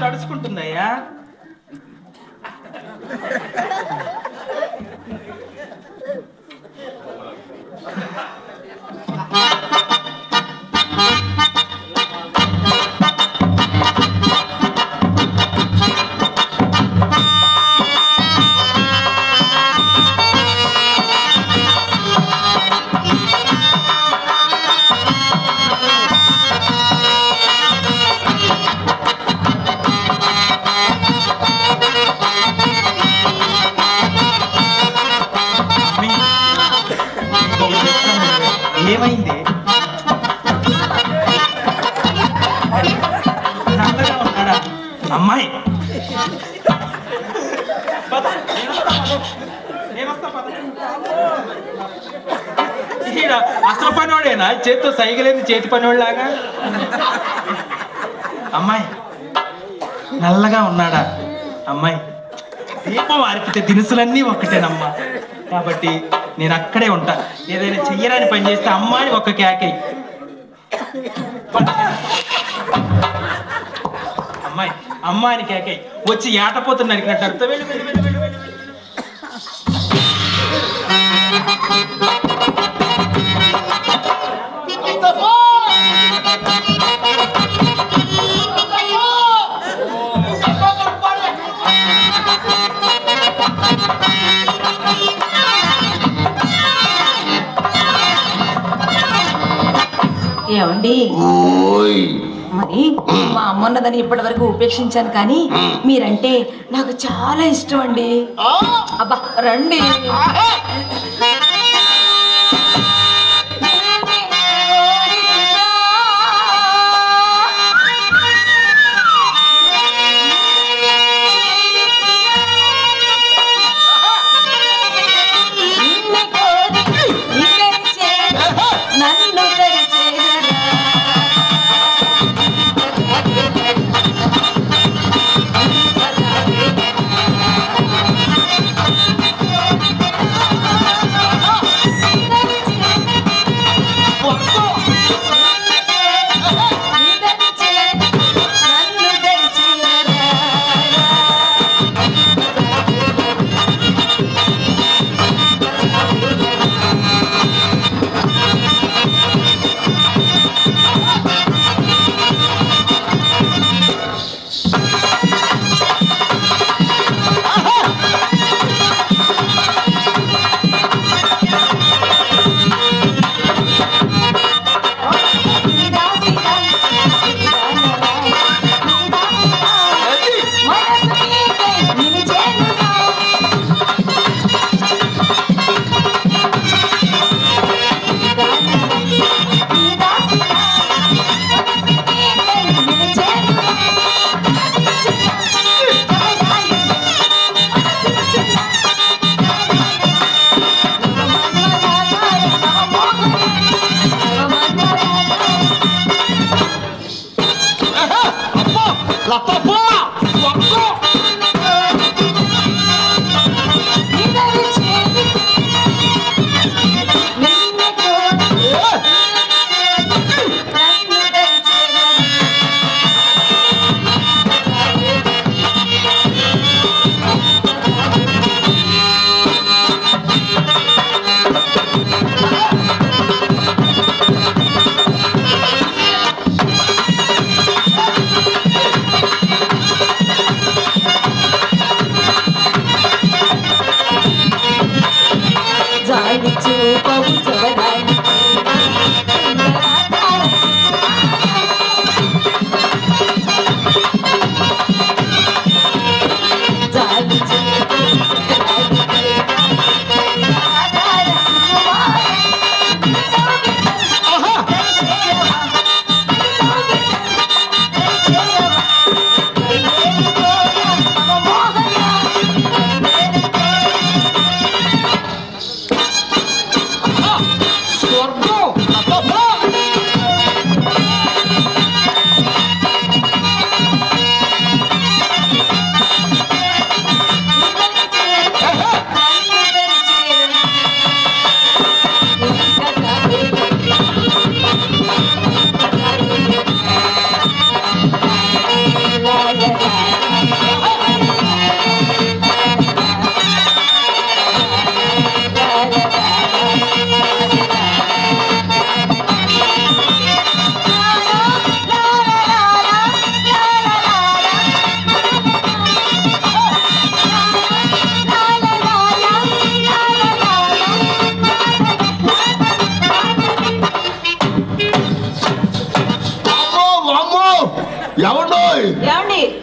తడుచుకుంటుందయ్యా. ఏమైంది? నల్లగా ఉన్నాడా అమ్మాయి? అసలు పనివాడేనా? చేతితో సైకిలేని చేతి పనివాళ్ళలాగా. అమ్మాయి నల్లగా ఉన్నాడా? అమ్మాయి దీపం ఆరిపితే దినుసులన్నీ ఒక్కటేనమ్మా. కాబట్టి నేను అక్కడే ఉంటా. ఏదైనా చెయ్యరాని పని చేస్తే అమ్మాయి ఒక్క కేకై. అమ్మాయి అమ్మాయిని కేకై వచ్చి ఏటపోతున్న నరికినట్టు అర్థం. వెళ్ళి వెళ్ళి వెళ్ళి వెళ్ళి వెళ్ళి ఏమండి, మరి మా అమ్మ ఉన్నదని ఇప్పటి వరకు ఉపేక్షించాను, కానీ మీరంటే నాకు చాలా ఇష్టం అండి. అబ్బా రండి.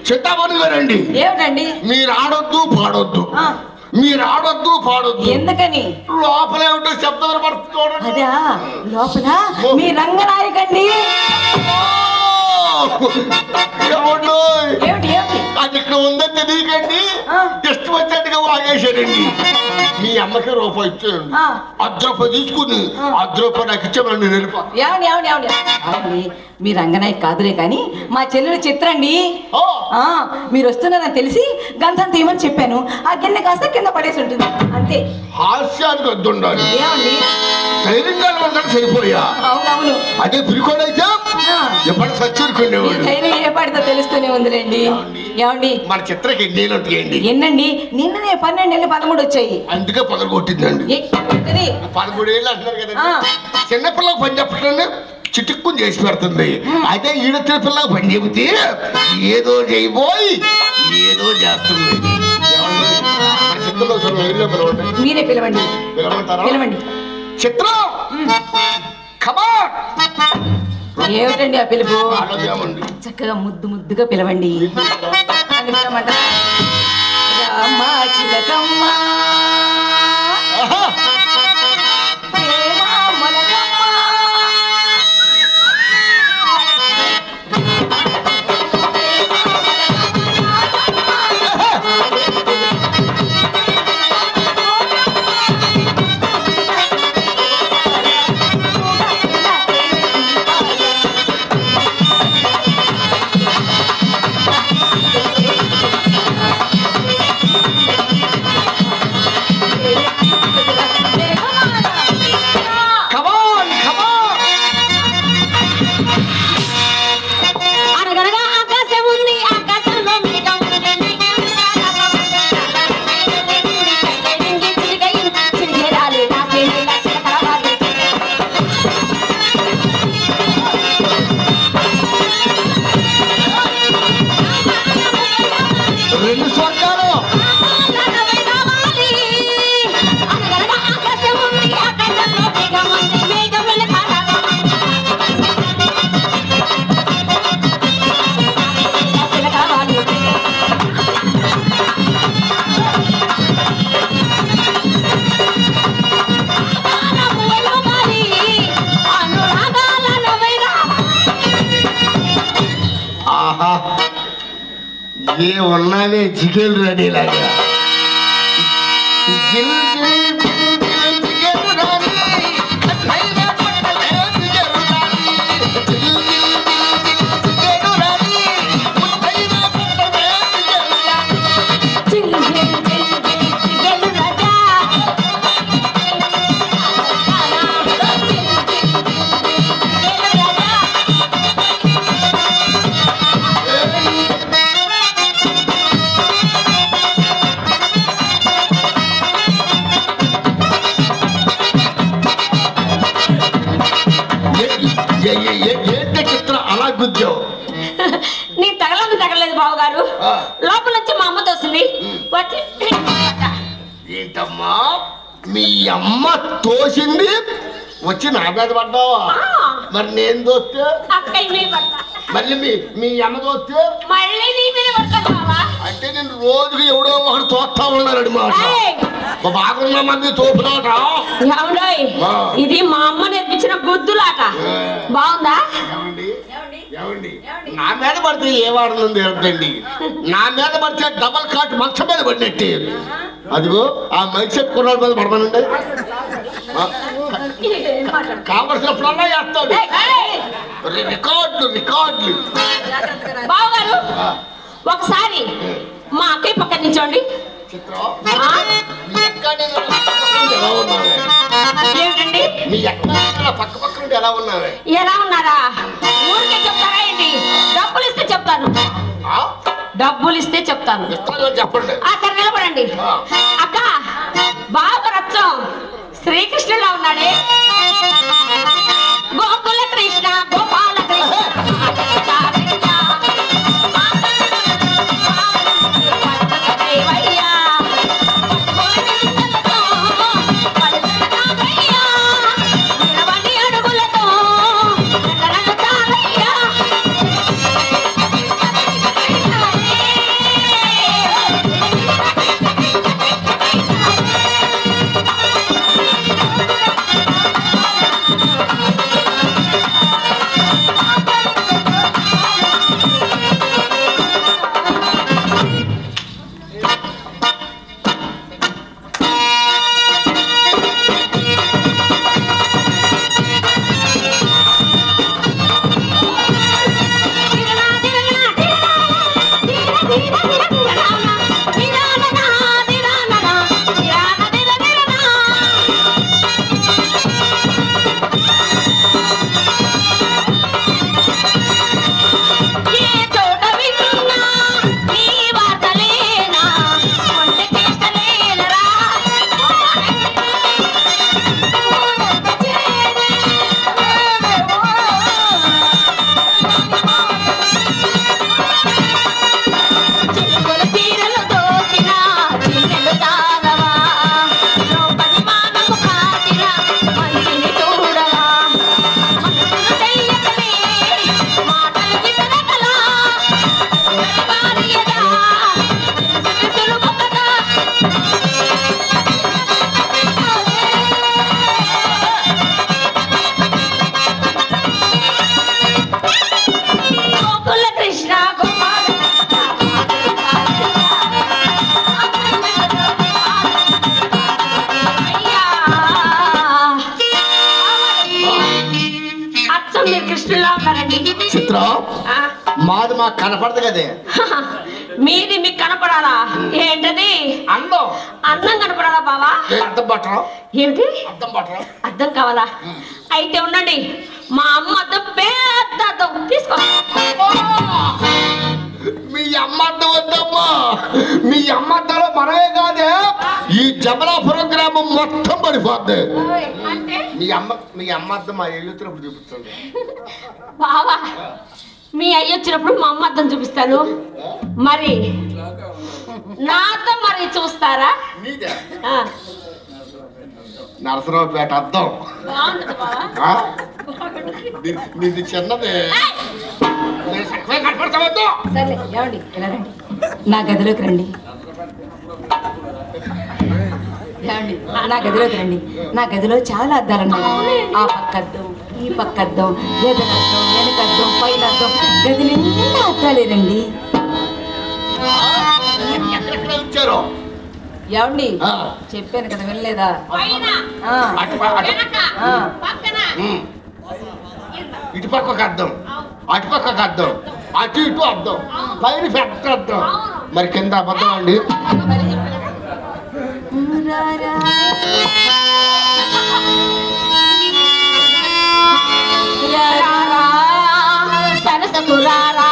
చింతామణి గారండి, ఏమిటండి? మీరు ఆడొద్దు పాడొద్దు, ఆ, మీరు ఆడొద్దు పాడొద్దు. ఎందుకని? లోపల ఏమిటో శబ్దం పడుతుంది. అదా లోపల మీ రంగనాయకండి. ఏమిటి ఏమిటి? అది ఇక్కడ ఉందని తెలియకండి, ఆ. ఇష్టం వచ్చినట్టుగా వాగేశాడండి. మీ అమ్మకి రూపాయి ఇచ్చానండి, ఆ. 10 రూపాయలు తీసుకుని 10 రూపాయలు నాకు ఇచ్చామండి. వెళ్ళిపో. ఏమండి ఏమండి ఏమండి ఏమండి? మీ రంగనాయక్ కాదులే కానీ మా చెల్లెలు చిత్రండి. ఓ. ఆ, మీరు వస్తున్నారని తెలిసి గంధం తీయమని చెప్పాను. ఆ గిన్నె కాస్త కింద పడేసి ఉంటుంది అంతే. హాస్యానికి వద్దు ఉండాలి, ఏమండి? ధైర్యంగా ఉండడానికి సరిపోయా. అవునవును. అదే పిరికోడైతే ఎప్పుడు మీ సచ్చురుకునేవాడు. ధైర్యం ఏ పడితే తెలుస్తూనే ఉందిలేండి. ఏమండి? మన చిత్రకి ఎన్నేళ్ళు ఉంటాయండి? ఎన్నండి? నిన్ననే 12 ఏళ్ళు 13 వచ్చాయి. అందుకే పగలు కొట్టిందండి. ఏంటది? 13 ఏళ్ళు అంటున్నారు కదా. ఆ. చిన్నపిల్లలకు పని చెప్పకుండా చిటుక్కుని చేసి పెడుతుంది. అయితే ఈడొచ్చిన పిల్లలకు పని చెబితే ఏదో చేయబోయి ఏదో చేస్తుంది. మన చిత్రంలో అసలు ఏళ్ళో పిలవండి. మీరే పిలవండి. పిలవమంటారా? పిలవండి. చిత్రం కమాన్. ఏమిటండి ఆ పిలుపు? ఆలోచమండి. చక్కగా ముద్దు ముద్దుగా పిలవండి. అని పిలవమంటారా? రామ చిలకమ్మ ఆహా. ప్రేమ మొలకమ్మ. కమాన్ కమాన్. అనగనగా ఆకాశం ఉంది, ఆకాశంలో మేఘం ఉంది, చిరిగేరాలే నాకే చిరకరాలే. రెండు స్వర్గాలు. అనగనగా ఆకాశం ఉంది, ఆకాశంలో మేఘం ఉంది, మేఘం చిరకరాలే. ఆహా, ఏ ఉన్నావే జిగేల్ రెడీలాగా. జిల్ జిల్ జిల్ జిల్ జిగేల్ రాణి, అట్లయినా పట్టలే జిగేల్ రాణి. జిల్ జిల్ జిల్ జిల్ జిగేల్ రాణి, అట్లయినా పట్టలే జిగేల్ రాణి. చిల్ చిల్ చిల్ చిల్ చిగలు రాజా. ఏంటి చిత్రం అలా గుద్దావు? నీ తగలేదు బావగారు. ఆ. లోపల నుంచి మా అమ్మ తోసింది వచ్చి ఏంటమ్మా మీ అమ్మ తోసింది వచ్చి నా మీద పడ్డావా? మరి నేను దోస్తే అక్కయ్య మీద పడతా. మళ్ళీ మీ అమ్మ దోస్తే మళ్ళీ నీ మీద పడతాను బావా. అంటే నేను రోజుకి ఎవడో ఒకడు తోస్తా ఉన్నాడు మాట. ఏయ్! బాగున్న మంది తోపుదాట. ఏమండోయ్? ఆ. ఇది మా అమ్మ నేర్పించిన గుద్దులాట. ఆ. బాగుందా? ఏమండి నా మీద పడితే ఏ వాడనుంది ఏమిటండి? నా మీద పడితే డబల్ కాట్ మంచం మీద పడినట్టే. అదిగో ఆ మైక్ సెట్ కుర్రాడి మీద పడమనండి. కావలసినప్పుడల్లా చేస్తాడు. ఏయ్! రికార్డులు. బావగారు ఒకసారి మా అక్కయ్య పక్కన నించోండి. చిత్రం ఆ? మీ అక్క నేను ఎలా ఉన్నావే? ఏమిటండి? మీ అక్క పక్క నుండి ఎలా ఉన్నావే? ఎలా ఉన్నారా? ఊరికే చెప్తారా ఏంటి? డబ్బులు ఇస్తే చెప్తాను. ఆ? డబ్బులు ఇస్తే చెప్తాను. ఇస్తాను చెప్పండి. ఆ సరే నిలబడండి. అక్క బాగా రచ్చం శ్రీకృష్ణులా ఉన్నాడే. గోకుల కృష్ణ గోపాల అడుగులతో చెప్పారండి. చిత్ర ఆ, మాది మాకు కనపడదు కదే. మీది మీకు కనపడాలా? ఏంటది? అన్నం అన్నం కనపడాలా బావా? అర్థం పట్టడం ఏమిటి? అర్థం పట్టడం. అర్థం కావాలా? అయితే ఉండండి, మా అమ్మ అద్దం పెద్ద అద్దం తీసుకో. మీ అమ్మ అద్దం వద్దమ్మా. మీ అమ్మ అద్దంలో మనమే కాదే, ఈ జమలాపురం గ్రామం మొత్తం పడిపోద్ది. అంటే మీ అమ్మ అద్దం మా ఎల్లుతున్నప్పుడు చూపిస్తుంది. బావా, మీ అయ్య వచ్చినప్పుడు మా అమ్మ అద్దం చూపిస్తాను. మరి నాతో మరి చూస్తారా? నీదే ఆ, నరసరావుపేట అద్దం. బాగుంటుంది బావా. ఆ? నీది చిన్నదే. నేను సగమే కనపడతావద్దు. సరే ఏమండి, ఇలా రండి, నా గదిలోకి రండి. ఏమండి, నా గదిలోకి రండి. నా గదిలో చాలా అద్దాలు ఉన్నాయి. ఆ పక్క అద్దం, ఈ పక్క అద్దం, ఎదరద్దం, వెనకద్దం, పైన అద్దం, గది నిండా అద్దాలే రండి. ఎక్కడెక్కడ ఉంచారు? ఏమండి, ఆ. చెప్పాను కదా, వెళ్ళలేదా? ఆ, ఆ. ఉమ్. ఇటుపక్క ఒక అద్దం, అటుపక్క ఒక అద్దం, అటు ఇటు అద్దం, పైన పెద్ద అద్దం, మరి కింద అబద్ధం అండి. సరసకురారా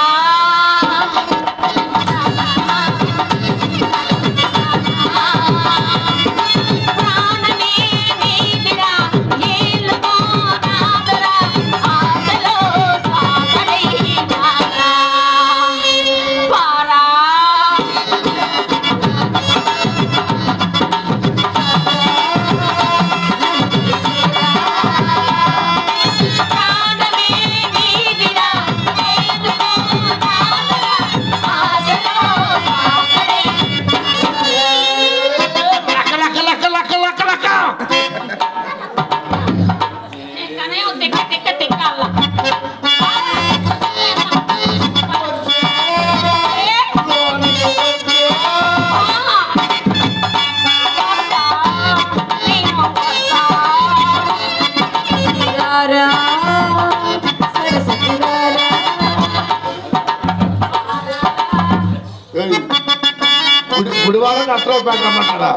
గుడివాడ నరసరావుపేట రమ్మంటారా?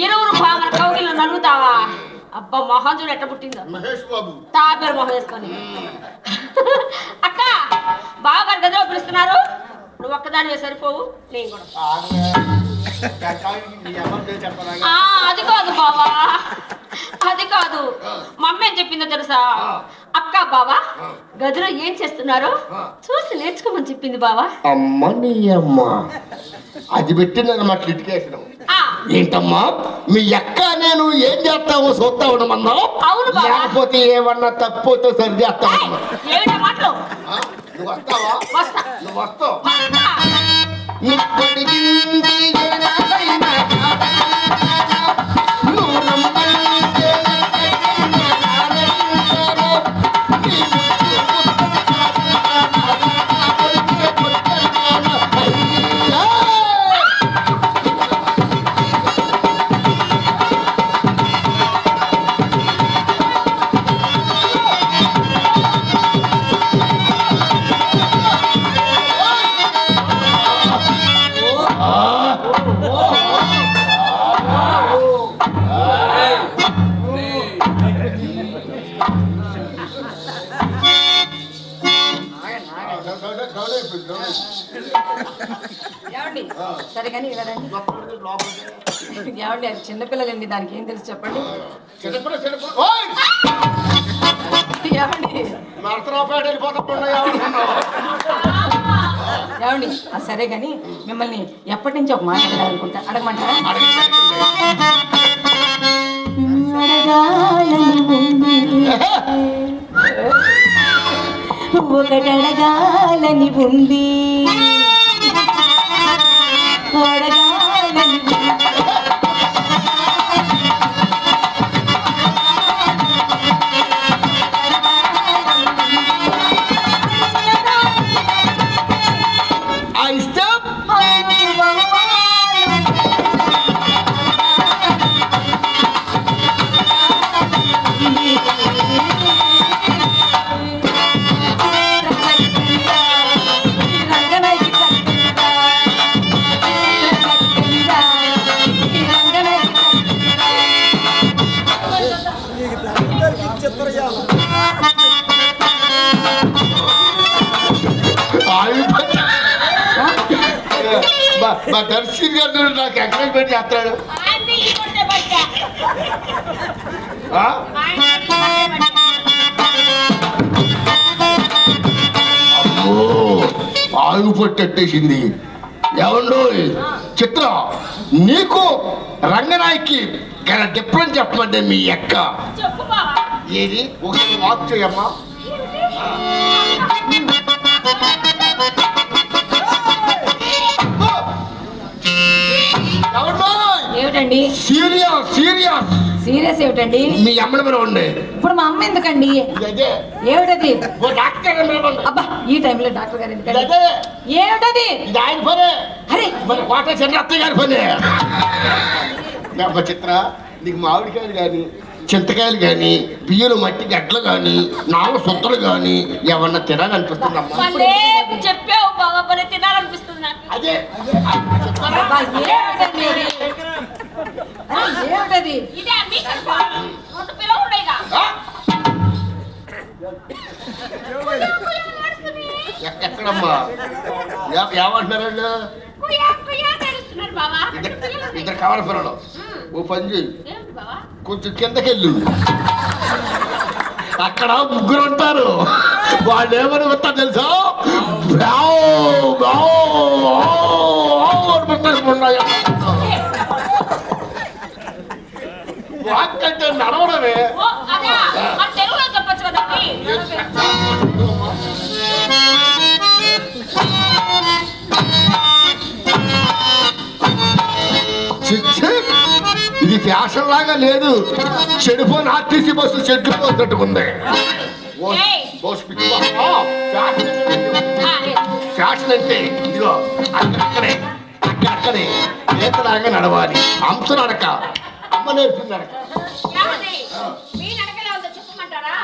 ఇరువురు భామల కౌగిల్లో నలుగుతావా? అబ్బా, మొహం చూడు ఎట్ట పుట్టిందో. మహేష్ బాబు తాపేరు మొహం వేసుకొని. అక్క, బావగారు గదిలో పిలుస్తున్నారు, నువ్వు ఒక్కదానివే సరిపోవు, నేను కూడా. ఆ, అది కాదు బావా, అది కాదు. మమ్మీ ఏం చెప్పిందో తెలుసా? అక్క బావా గదిలో ఏం చేస్తున్నారు చూసి నేర్చుకోమని చెప్పింది బావా. అమ్మ నీ అమ్మ, అది పెట్టిందన్నమాట లిటికేషన్. ఏంటమ్మా మీ అక్క నేను ఏం చేస్తామో చూస్తా ఉండమన్నా? అవును బావా. లేకపోతే ఏమన్నా తప్పుతో సరి చేస్తా. ఏమిటా మాటలు? నువ్వు వస్తావా? వస్తా. నువ్వు వస్తావు. వస్తా. ఏమండి, సరే కానీ ఇలా రండి. ఏమండి, అది చిన్నపిల్లలండి, దానికి ఏం తెలుసు చెప్పండి. ఏమండి ఏమండి, సరే కానీ మిమ్మల్ని ఎప్పటి నుంచి ఒక మాట అడగాలనుకుంటా, అడగమంటారా? ఒకటి అడగాలని ఉంది, అడగాలని వాయిస్తే మా దర్శన్ గారు నాకు ఎంకరేజ్మెంట్ చేస్తాడు. అమ్మో ఆగు పట్టేసింది. ఏమండో చిత్ర, నీకు రంగనాయకి డిఫరెన్స్ చెప్పమంటే మీ అక్క ఏది ఒకసారి వాక్ చేయమ్మా. ఏమిటండి సీరియస్ సీరియస్ సీరియస్ ఏమిటండి? మీ అమ్మని మీద ఉండే. ఇప్పుడు మా అమ్మ ఎందుకండి? అదే ఏమిటది? ఓ డాక్టర్ అబ్బా ఈ టైంలో డాక్టర్ గారు ఎందుకండి? అదే ఏమిటది? ఇది ఆయన పనే. అరే మరి కోట చంద్రత్తయ్య గారి పనే. అమ్మ చిత్ర, నీకు మామిడికాయలు కానీ చింతకాయలు కానీ బియ్యలు మట్టి గడ్డలు కానీ నాలుగు సొత్తలు కానీ ఏమన్నా తినాలనిపిస్తుందమ్మా? చెప్పావు బాబా, మరి తినాలనిపిస్తుంది నాకు. అదే అబ్బా, ఏమిటండి ఇది? అరే, ఏమిటది? ఇదే అన్ని రెండు పిల్లలు ఉన్నాయిగా. ఎక్కడమ్మా ఏమంటున్నారండి? తెలుస్తున్నారు బాబా. ఇద్దరు కావాలి పిల్లలు. ఓ పని చేయి, ఏమిటి బాబా? కొంచెం కిందకెళ్ళు. అక్కడ ముగ్గురు ఉంటారు. వాళ్ళు ఏమని వస్తా తెలుసా? వాక్ అంటే నడవడమే. ఓ, అదా? మరి తెలుగులో చెప్పొచ్చు కదండి. ఇది ఫ్యాషన్ లాగా లేదు. చెడిపోయిన ఆర్టీసీ బస్సు చెట్లు పోతున్నట్టుకుంది. ఫ్యాషన్ అంటే ఇదిగో అక్కడే అక్కడే నేతలాగా నడవాలి. అంశ నడక అమ్మ నేర్పింది నడక. ఏమండి? మీ నడకలే ఉందో చెప్పమంటారా?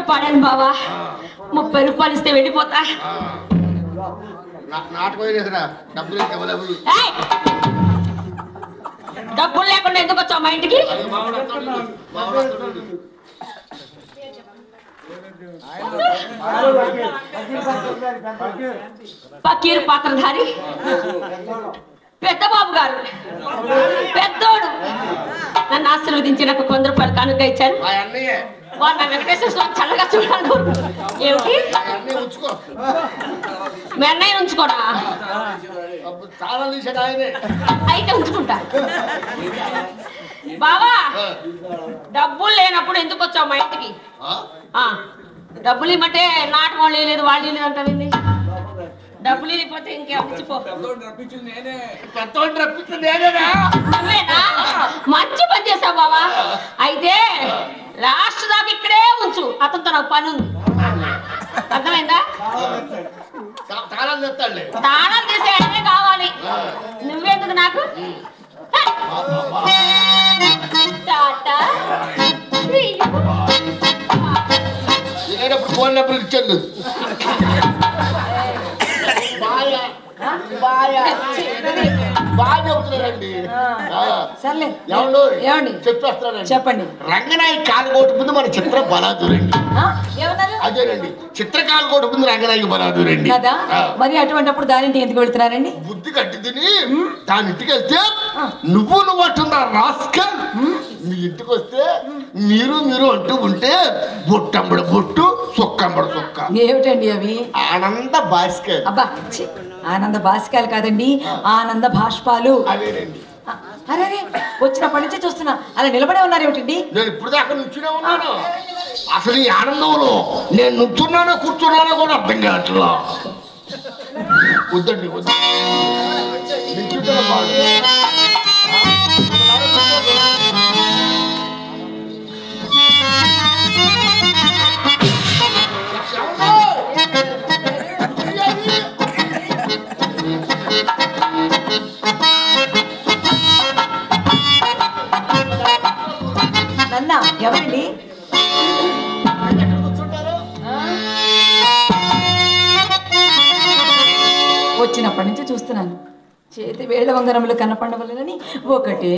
పాడాను బావా. 30 రూపాయలు ఇస్తే వెళ్ళిపోతా. నాటకం డబ్బులు ఏయ్! డబ్బులు లేకుండా ఎందుకు వచ్చావు మా ఇంటికి? పకీర్ పాత్రధారి పెద్ద బాబు గారు, పెద్దోడు నన్ను ఆశీర్వదించి నాకు 100 రూపాయలు కానుక ఇచ్చారు. వాళ్ళు నా వెంకటేశ్వర స్వామి చల్లగా చూడాలి. ఏమిటి మీ అన్నయ్య ఉంచుకోడా? అయితే ఉంచుకుంటా. బావా, డబ్బులు లేనప్పుడు ఎందుకు వచ్చావు మా ఇంటికి? డబ్బులు ఇమ్మంటే నాటు వాళ్ళు లేదు, వాళ్ళు లేదు అంటావింది. డబ్బులు ఇవ్వకపోతే ఇంకేమో నువ్వేనా? మంచి పని చేసావు బావా. అయితే లాస్ట్ దాకా ఇక్కడే ఉంచు, అతనితో నాకు పని ఉంది. అర్థమైందా? తాళం తీసే కావాలి. నువ్వెందుకు నాకు? టాటా ఫోన్ నెంబర్ ఇచ్చాను. చెప్పండి. రంగనాయక కాలకోటి ముందు మన చిత్ర బలాదురండి. అదేనండి, చిత్రకాలకోటి ముందు రంగనాయక బలాదురండి కదా. మరి అటువంటిప్పుడు దానింటికి ఎందుకు వెళ్తున్నారండి? బుద్ధి కట్టి తిని దాని ఇంటికి వెళ్తే నువ్వు అంటుందా రాస్కల్. మీ ఇంటికి వస్తే మీరు అంటూ ఉంటే బొట్టంబడ బొట్టు సొక్కంబడ సొక్క. ఏమిటండి అవి? ఆనంద బాస్కర్. అబ్బా, ఆనంద బాస్కాలు కాదండి, ఆనంద భాష్పాలు. అదేనండి. అరే వచ్చినప్పటి నుంచి చూస్తున్నా, అలా నిలబడే ఉన్నారు ఏమిటండి? నేను ఇప్పుడు దాకా నుంచునే ఉన్నాను. అసలు ఈ ఆనందంలో నేను నుంచున్నానో కూర్చున్నానో కూడా అర్థం కావట్లా. వద్దండి నన్నా ఎవరండి? వచ్చినప్పటి నుంచి చూస్తున్నాను, చేతి వేళ్ల వంగరములు కనపడవలనని ఒకటే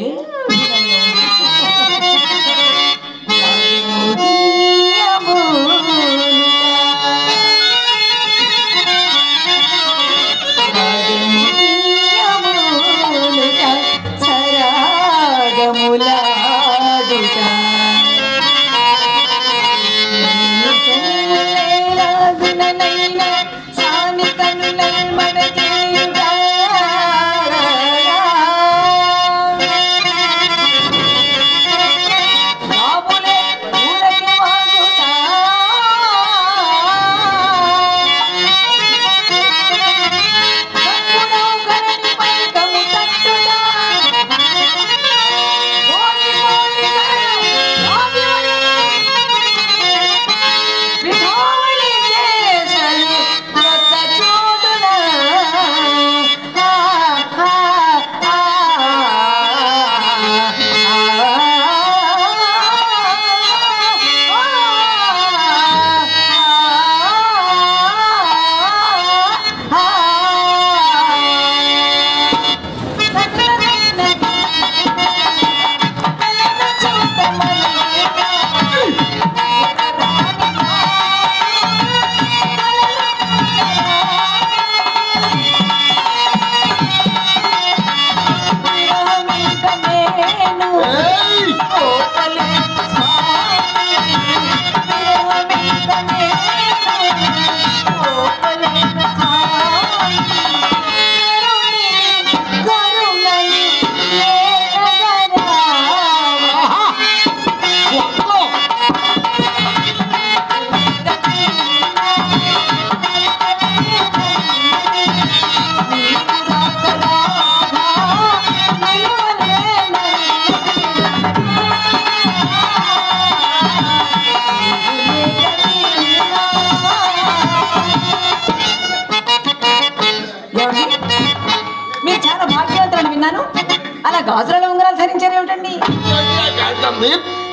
అలా గాజురాల ఉంగరాలు ధరించారు ఏమిటండి?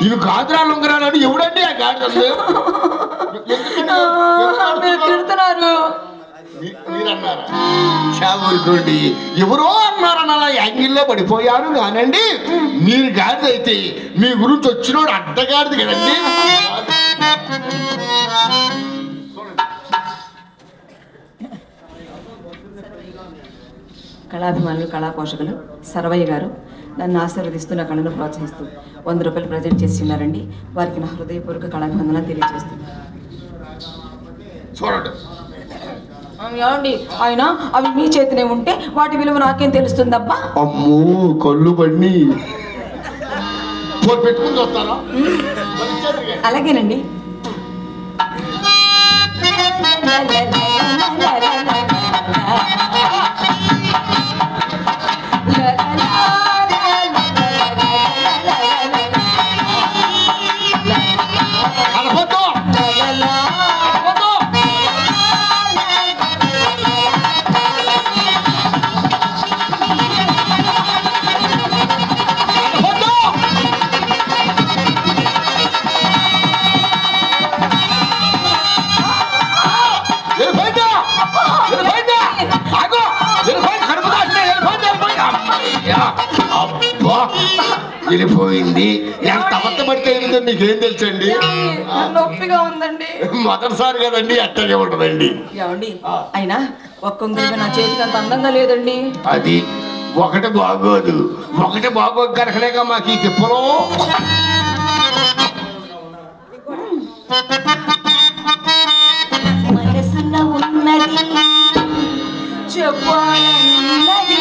ఇవి గాజురాలు ఉంగరాలు అని ఎవడండి ఆ గాజు మీరన్నారా? ఊరుకోండి, ఎవరో అన్నారని అలా యాంగిల్లో పడిపోయాను కానండి. మీరు గాడిదైతే మీ గురించి వచ్చినోడు అడ్డగాడిది కదండి. కళాభిమానులు కళా పోషకులు సర్వయ్య గారు నన్ను ఆశీర్వదిస్తూ నా కళను ప్రోత్సహిస్తూ 100 రూపాయలు ప్రజెంట్ చేసి ఉన్నారండి. వారికి నా హృదయపూర్వక కళాభివందన తెలియజేస్తుంది. చూడండి ఏమండి ఆయన అవి మీ చేతినే ఉంటే వాటి విలువ నాకేం తెలుస్తుందబ్బా? అమ్మో కళ్ళు బండి పెట్టుకుని చూస్తారా? అలాగేనండి. వెళ్ళిపోయింది. ఎంత అబద్ధపడితే ఏంటో మీకేం తెలుసండి? నొప్పిగా ఉందండి. మొదటిసారి కదండి, అట్టగే ఉంటదండి. ఏమండి అయినా ఒక్క నా చేతికి అంత అందంగా లేదండి. అది ఒకటి బాగోదు, ఒకటి బాగోదు కనుకలేక మాకు ఈ తిప్పలో. మనసులో ఉన్నది చెప్పాలన్నది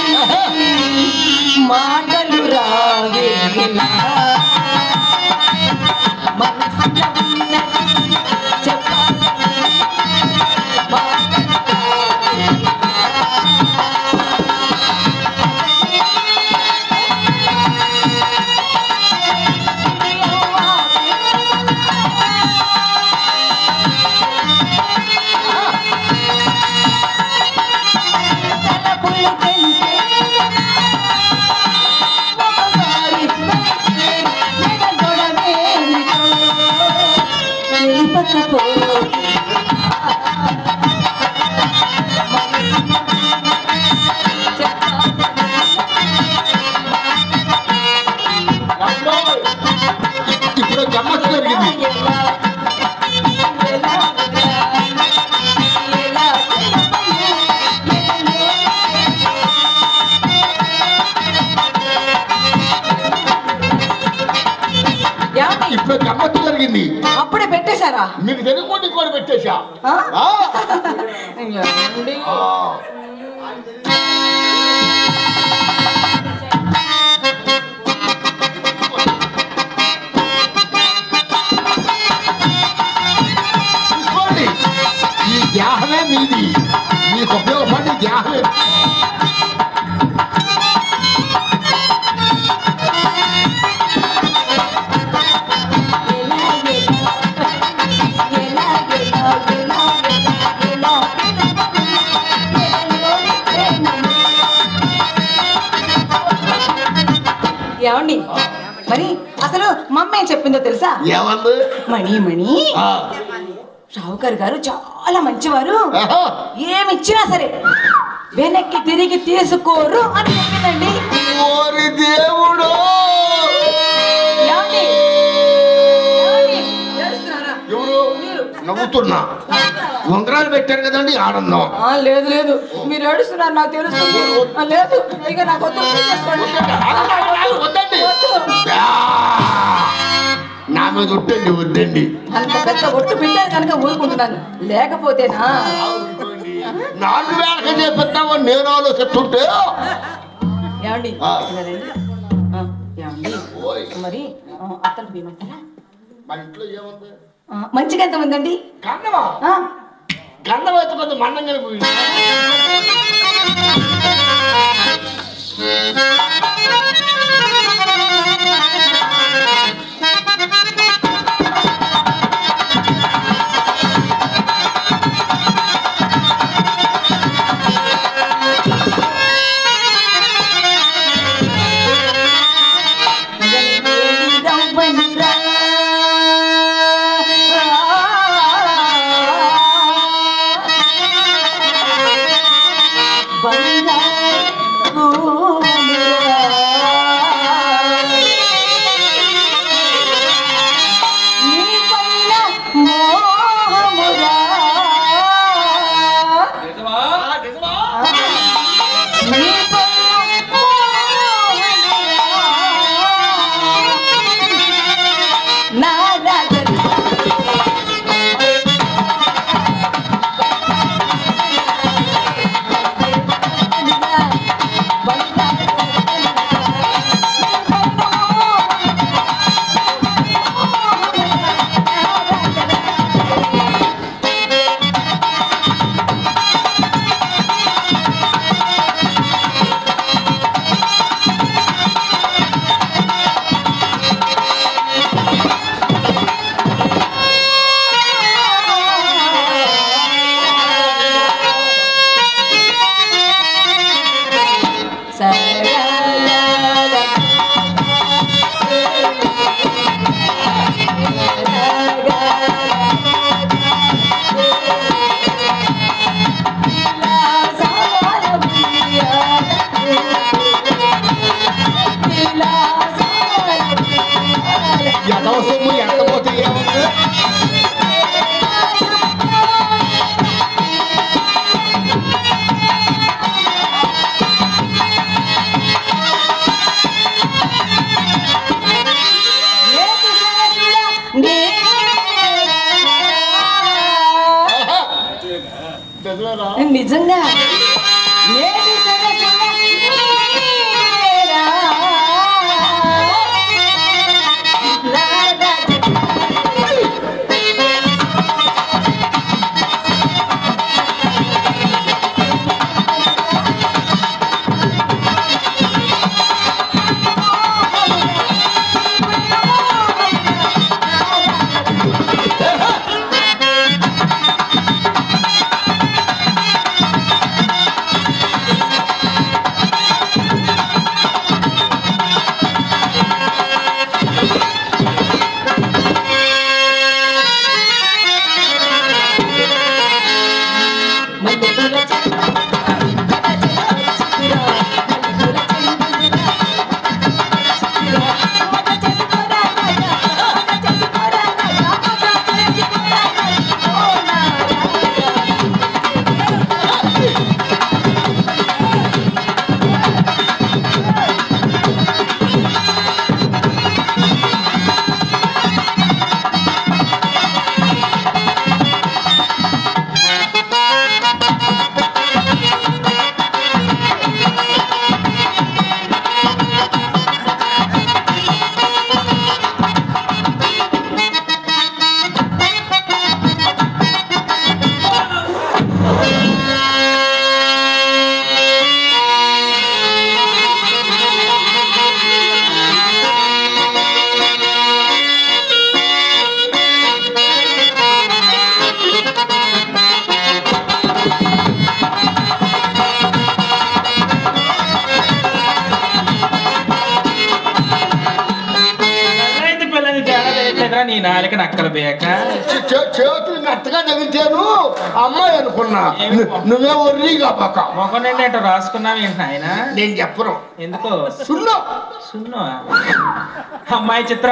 మాటలు రావేలా. మనసులో ఉన్నది చెప్పాలన్నది మాటలు ఇప్పుడు గమ్మత్తు జరిగింది. ఇప్పుడు గమ్మత్తు జరిగింది. అప్పుడే పెట్టేశారా? మీకు తెలుగుకోండి కూడా పెట్టేశా. ఈ ధ్యాహమే మీది, మీకు ఉపయోగపడి ధ్యాహమే. ఏమండి మరి అసలు మమ్మ ఏం చెప్పిందో తెలుసా? ఏమంది? మణి మణి షావుకారు గారు చాలా మంచివారు, ఏమిచ్చినా సరే వెనక్కి తిరిగి తీసుకోరు అని చెప్పిందండి. ఓరి దేవుడు! ఎవరు నవ్వుతున్నా? ఉంగరాలు పెట్టారు కదండి, ఆనందం. లేదు లేదు, మీరు ఏడుస్తున్నారు నాకు తెలుస్తుంది. లేదు ఇక నాకు నా మీద ఒట్టండి, వద్దండి. అంత పెద్ద ఒట్టు పెట్టారు కనుక ఊరుకుంటున్నాను, లేకపోతేనా 4 వేలకి చేపిద్దామో నేను ఆలోచిస్తుంటే. ఏమండి ఏమండి మరి అత్తలు బీమంటారా? మా ఇంట్లో ఏముంది? మంచిగా ఎంత ఉందండి? గండమా? గండం అయితే కొంచెం మండంగానే పోయింది. నిజంగా నేటి సరసన నీవేరా. రాధా నీ నాలుక నక్కల బేక చేతులు మెత్తగా తగిలిచాను అమ్మాయి అనుకున్నా. నువ్వే ఒర్రీగా పక్క మొగ నిండి రాసుకున్నావు ఏంటి ఆయన? నేను చెప్పను. ఎందుకో? సున్నా సున్నా అమ్మాయి చిత్ర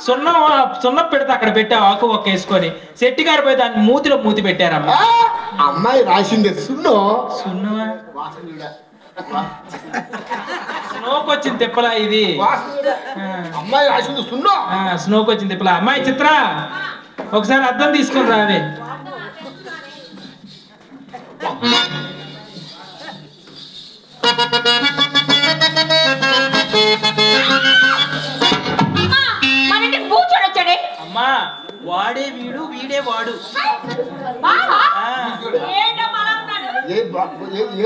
సున్నం పెడితే అక్కడ పెట్టా ఆకు ఒక్క వేసుకొని శెట్టి గారు పోయి దాన్ని మూతిలో మూతి పెట్టారమ్మా. అమ్మాయి రాసింది సున్నో. సున్నవా? స్నోకి వచ్చింది తిప్పలా ఇది. అమ్మాయి రాసింది సున్నో. స్నోకి వచ్చింది తిప్పలా. అమ్మాయి చిత్ర ఒకసారి అద్దం తీసుకొని రావే. అమ్మా వాడే వీడు వీడే వాడు.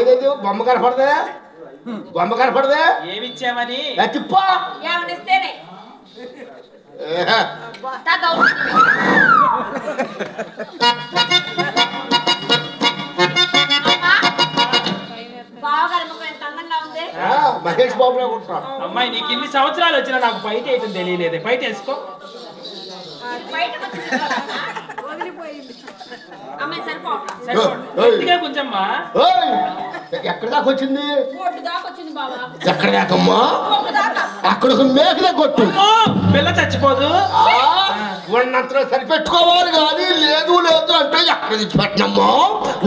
ఏదేదో బొమ్మ కనపడదే, బొమ్మ కనపడదే. ఏమిచ్చామని తిప్పా మహేష్ బాబు అనుకుంటున్నాడు. అమ్మాయి నీకు ఇన్ని సంవత్సరాలు వచ్చినా నాకు బయట వేయటం తెలియలేదే. బయట వేసుకో. కొంచెమ్మా ఎక్కడ దాకా వచ్చింది? ఎక్కడ దాకమ్మా? అక్కడ మేక దాకా కొట్టు. పిల్ల చచ్చిపోదు. ఉన్నంతలో సరిపెట్టుకోవాలి కానీ లేదు లేదు అంటే ఎక్కడ తెచ్చి పెట్టినమ్మా.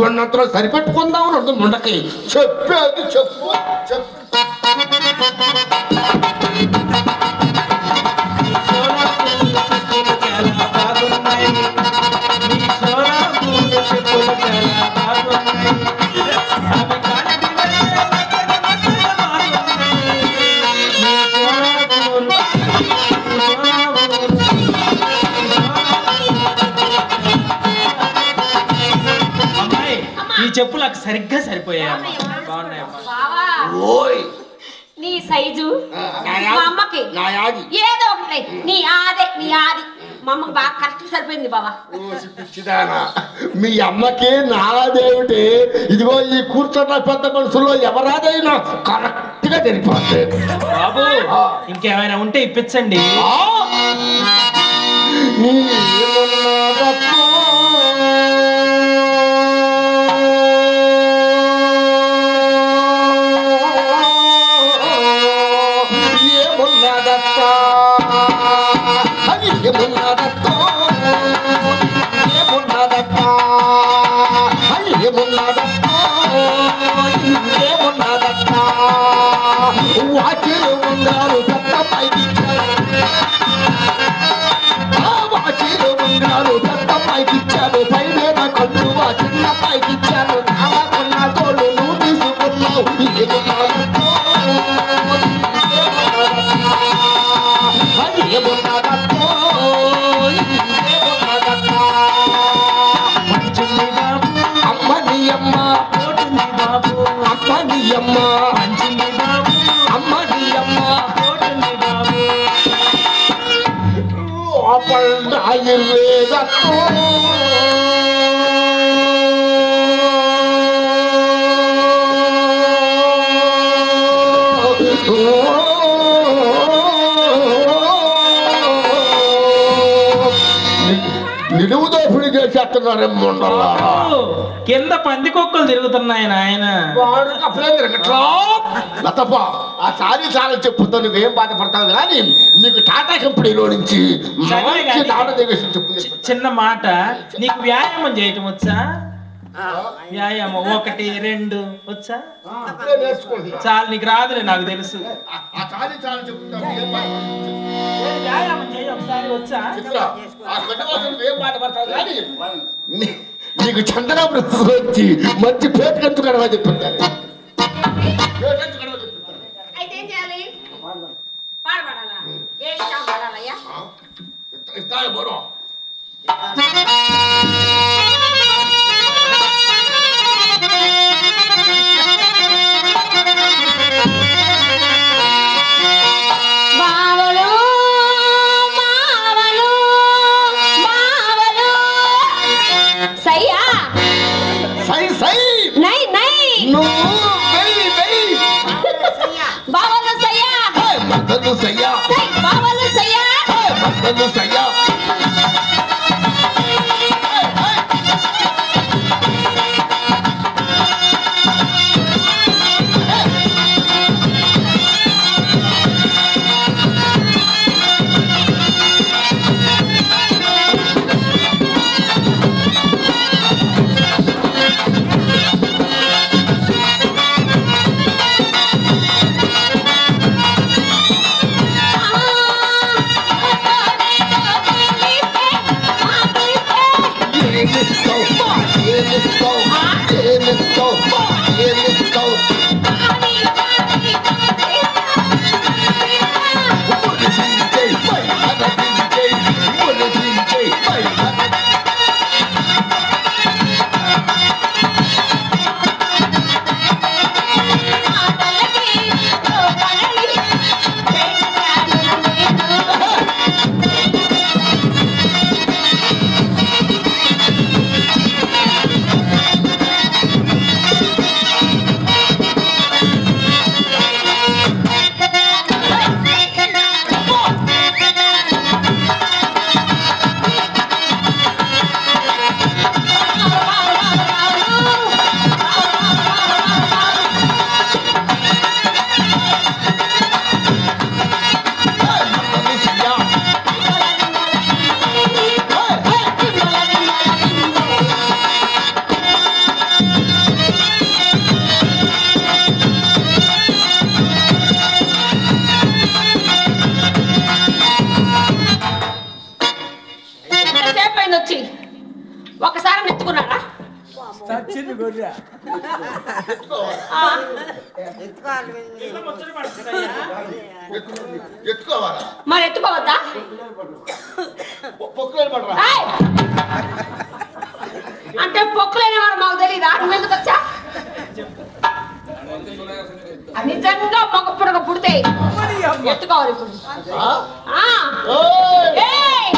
ఉన్నంతలో సరిపెట్టుకుందాం రెండు ముండకి చెప్పేది చెప్పు చెప్పు. ఈ చెప్పులు నాకు సరిగ్గా సరిపోయాయి. ఓయ్ నీ సైజు మా అమ్మకి ఏదో ఒకటి నీ ఆది మా అమ్మకి బాగా కరెక్ట్ సరిపోయింది బావా. పిచ్చిదానా మీ అమ్మకి నాదేమిటి? ఇదిగో ఈ కూర్చున్న పెద్ద మనుషుల్లో ఎవరాదైనా కరెక్ట్ గా తెలిపోతే. బాబు ఇంకేమైనా ఉంటే ఇప్పించండి. వాచిలు ఉండాలి పెద్ద పైకి వాచిలు ఉండాలి పెద్ద పైకి ఇచ్చాడు. పై మీద కళ్ళు చిన్న పైకి ఇచ్చాడు. నీ అమ్మ కోటుంది బాబు అమ్మ నీ అమ్మ మంచింది బాబు అమ్మ నీ అమ్మ కోటుంది బాబు లోపల ఆయుర్వేదతో నిలువు దోపిడీ చేసేస్తున్నారేమో ఉండాలా కింద పందికొక్కలు తిరుగుతున్నాయి నాయన వాడు అప్పుడే తిరగట్లా లతప్ప ఆ చాలీ చాలా చెప్పుతో నువ్వేం బాధపడతావు కానీ నీకు టాటా కంపెనీలో నుంచి సరే మంచి కానీ నామదేశం చెప్పు చిన్న మాట నీకు వ్యాయామం చేయటం వచ్చా వ్యాయామం 1 2 వచ్చా చాలు నీకు రాదులే నాకు తెలుసు ఆ చాలీ చాలా చెప్పుతావు ఏం బాధపడతావు వ్యాయామం చేయి ఒకసారి వచ్చా చిత్ర ఆ గడ్డవాసం నువ్వేం బాధపడతావు కానీ నీకు చందన వృత్తి వచ్చి మంచి పేట కంచు కడవ చెప్పింటారు అయితే ఏం చేయాలి పాడబడాలా ఏ ఇష్టం పాడాలయ్యా ఇస్తాను బోరో మావలు మావలు మావలు సయ్యా సై సై నై నై నువ్వు వెయ్యి వెయ్యి బావలు సయ్యా మద్దతు సయ్యా సై బావలు సయ్యా మద్దతు సయ్యా వచ్చి ఒకసారి నెత్తుకున్నారా ఎత్తుకోవాలా మరి ఎత్తుకోవద్దా పొక్కులు పడరా ఏయ్! అంటే పొక్కులైన వారు మాకు తెలీదా నువ్వెందుకు వచ్చా నిజంగా మగ పుడక పుడితే ఎత్తుకోవాలి ఇప్పుడు ఆ. ఏయ్!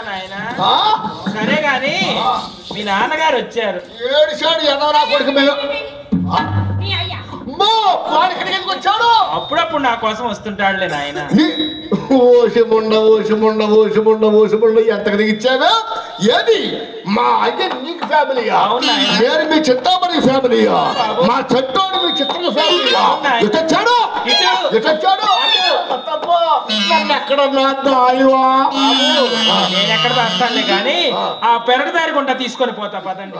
నాయన. ఆ? సరే గాని మీ నాన్నగారు వచ్చారు. ఏడిశాడు ఎదవరా కొడుకు మేము. అమ్మో, వాడు ఇక్కడికి ఎందుకు వచ్చాడు? అప్పుడప్పుడు నా కోసం వస్తుంటాడులే నాయన. ఓసిముండ ఎంతకు దిగిచ్చావా? ఏది మా అయ్య నీకు ఫ్యామిలీయా? అవునా? నేను మీ చింతామణి ఫ్యామిలీయా? మా చెట్టోడు మీ చిత్ర ఫ్యామిలీయా? ఎటొచ్చాడు? నన్ను ఎక్కడ నాయవా? నేను ఎక్కడ దాస్తానులే గాని ఆ పెరడు దారి గుంట తీసుకొని పోతా పదండి.